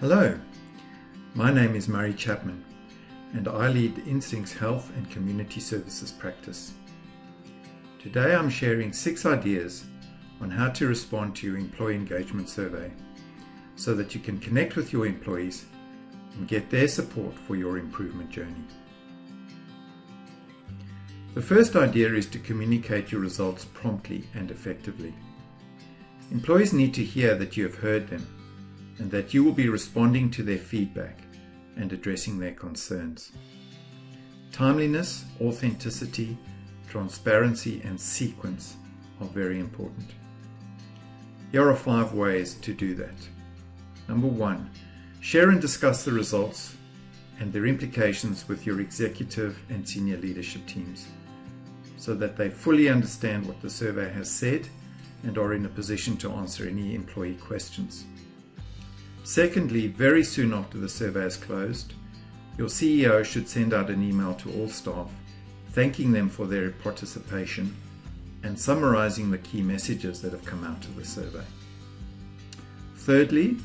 Hello, my name is Murray Chapman and I lead Instinct's Health and Community Services practice. Today I'm sharing 6 ideas on how to respond to your employee engagement survey so that you can connect with your employees and get their support for your improvement journey. The first idea is to communicate your results promptly and effectively. Employees need to hear that you have heard them and that you will be responding to their feedback and addressing their concerns. Timeliness, authenticity, transparency, and sequence are very important. Here are 5 ways to do that. Number 1, share and discuss the results and their implications with your executive and senior leadership teams so that they fully understand what the survey has said and are in a position to answer any employee questions. Secondly, very soon after the survey is closed, your CEO should send out an email to all staff, thanking them for their participation and summarizing the key messages that have come out of the survey. Thirdly,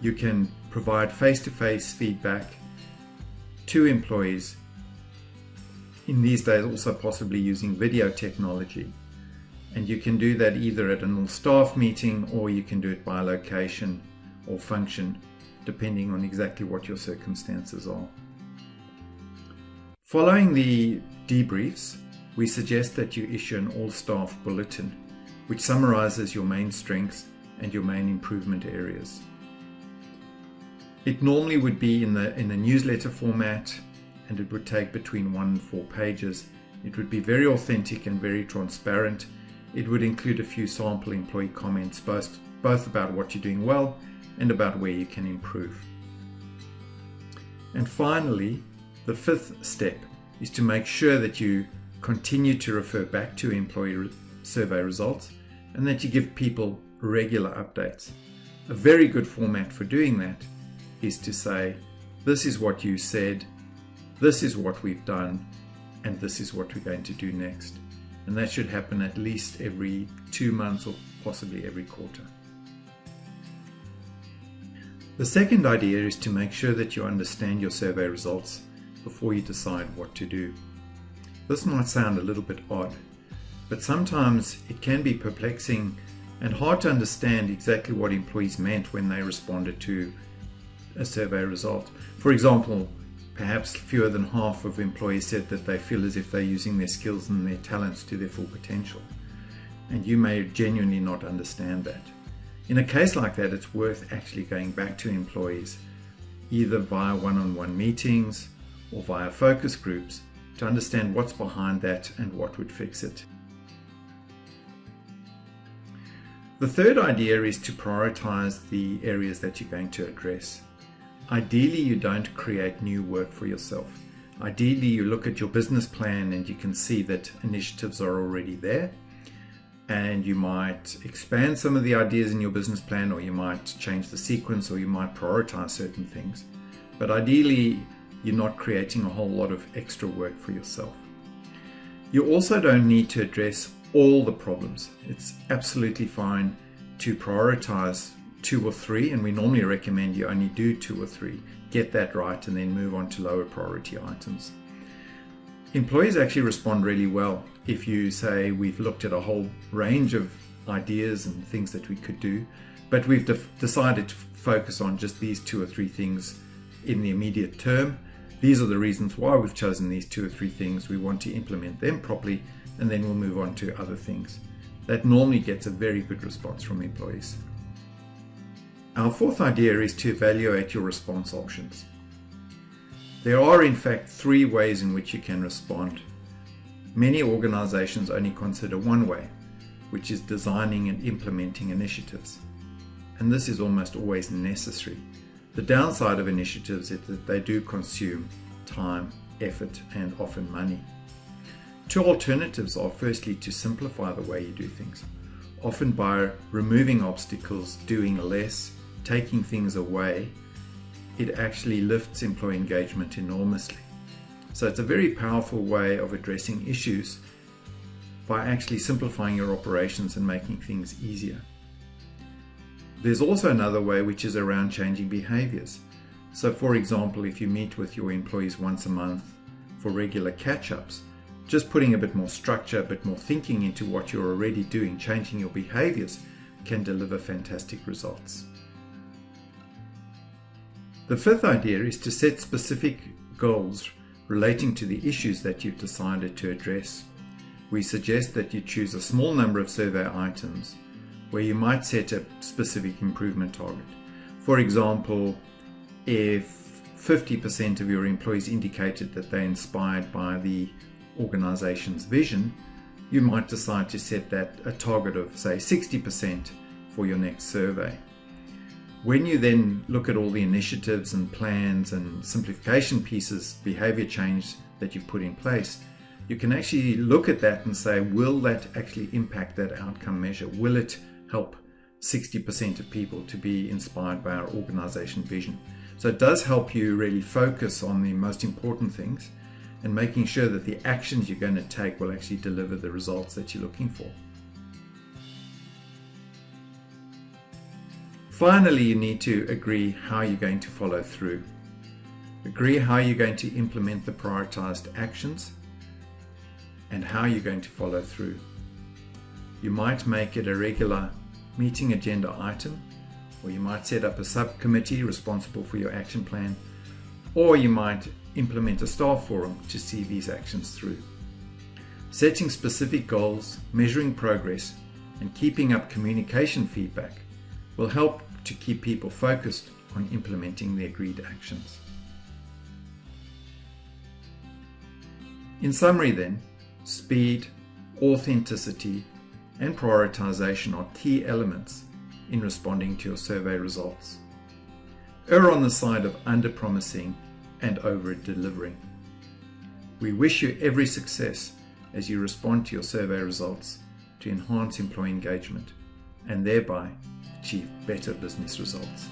you can provide face-to-face feedback to employees, in these days also possibly using video technology. And you can do that either at an all-staff meeting or you can do it by location or function, depending on exactly what your circumstances are. Following the debriefs, we suggest that you issue an all-staff bulletin, which summarizes your main strengths and your main improvement areas. It normally would be in a newsletter format, and it would take between 1 and 4 pages. It would be very authentic and very transparent. It would include a few sample employee comments, both about what you're doing well and about where you can improve. And finally, the 5th step is to make sure that you continue to refer back to employee survey results and that you give people regular updates. A very good format for doing that is to say, this is what you said, this is what we've done, and this is what we're going to do next. And that should happen at least every 2 months or possibly every quarter. The second idea is to make sure that you understand your survey results before you decide what to do. This might sound a little bit odd, but sometimes it can be perplexing and hard to understand exactly what employees meant when they responded to a survey result. For example, perhaps fewer than half of employees said that they feel as if they're using their skills and their talents to their full potential. And you may genuinely not understand that. In a case like that, it's worth actually going back to employees, either via one-on-one meetings or via focus groups, to understand what's behind that and what would fix it. The third idea is to prioritize the areas that you're going to address. Ideally, you don't create new work for yourself. Ideally, you look at your business plan and you can see that initiatives are already there. And you might expand some of the ideas in your business plan, or you might change the sequence, or you might prioritize certain things. But ideally, you're not creating a whole lot of extra work for yourself. You also don't need to address all the problems. It's absolutely fine to prioritize 2 or 3, and we normally recommend you only do 2 or 3. Get that right and then move on to lower priority items. Employees actually respond really well if you say, we've looked at a whole range of ideas and things that we could do, but we've decided to focus on just these 2 or 3 things in the immediate term. These are the reasons why we've chosen these 2 or 3 things. We want to implement them properly, and then we'll move on to other things. That normally gets a very good response from employees. Our 4th idea is to evaluate your response options. There are in fact 3 ways in which you can respond. Many organizations only consider one way, which is designing and implementing initiatives. And this is almost always necessary. The downside of initiatives is that they do consume time, effort, and often money. 2 alternatives are firstly to simplify the way you do things, often by removing obstacles, doing less, taking things away. It actually lifts employee engagement enormously. So it's a very powerful way of addressing issues by actually simplifying your operations and making things easier. There's also another way, which is around changing behaviors. So for example, if you meet with your employees once a month for regular catch-ups, just putting a bit more structure, a bit more thinking into what you're already doing, changing your behaviors, can deliver fantastic results. The fifth idea is to set specific goals relating to the issues that you've decided to address. We suggest that you choose a small number of survey items where you might set a specific improvement target. For example, if 50% of your employees indicated that they're inspired by the organization's vision, you might decide to set that a target of, say, 60% for your next survey. When you then look at all the initiatives and plans and simplification pieces, behavior change that you've put in place, you can actually look at that and say, will that actually impact that outcome measure? Will it help 60% of people to be inspired by our organization vision? So it does help you really focus on the most important things and making sure that the actions you're going to take will actually deliver the results that you're looking for. Finally, you need to agree how you're going to follow through. Agree how you're going to implement the prioritized actions and how you're going to follow through. You might make it a regular meeting agenda item, or you might set up a subcommittee responsible for your action plan, or you might implement a staff forum to see these actions through. Setting specific goals, measuring progress, and keeping up communication feedback will help to keep people focused on implementing the agreed actions. In summary then, speed, authenticity, and prioritization are key elements in responding to your survey results. Err on the side of under-promising and over-delivering. We wish you every success as you respond to your survey results to enhance employee engagement and thereby achieve better business results.